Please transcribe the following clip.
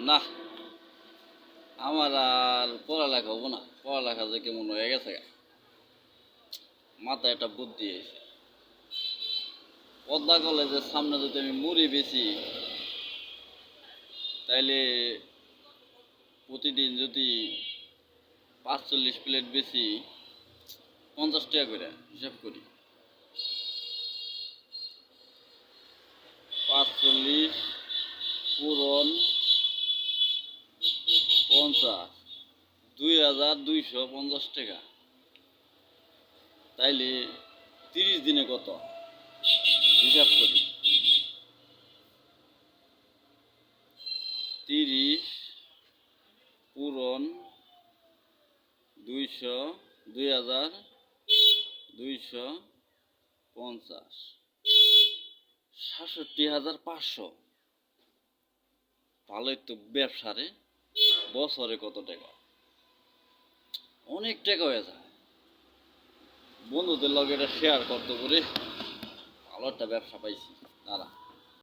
না, আমার আর পড়ালেখা হবো না। পড়ালেখা যে কেমন হয়ে গেছে, মাথায় একটা বুদ্ধি এসে পদ্মা কলেজের সামনে যদি আমি মুড়ি বেচি, তাইলে প্রতিদিন যদি ৪৫ প্লেট বেশি ৫০ টাকা করে হিসাব করি, ৪৫ পূরণ ৫০, ২,২৫০ টাকা। তাইলে ৩০ দিনে কত হিসাব করি, ৩০ পূরণ ২০০, ২,২৫০, ৬৭,৫০০। ভালোই তো ব্যবসারে। বছরে কত টাকা? অনেক টাকা হয়ে যায়। বন্ধুদের লগে এটা শেয়ার করতে করে ভালো একটা ব্যবসা পাইছি। দাঁড়া।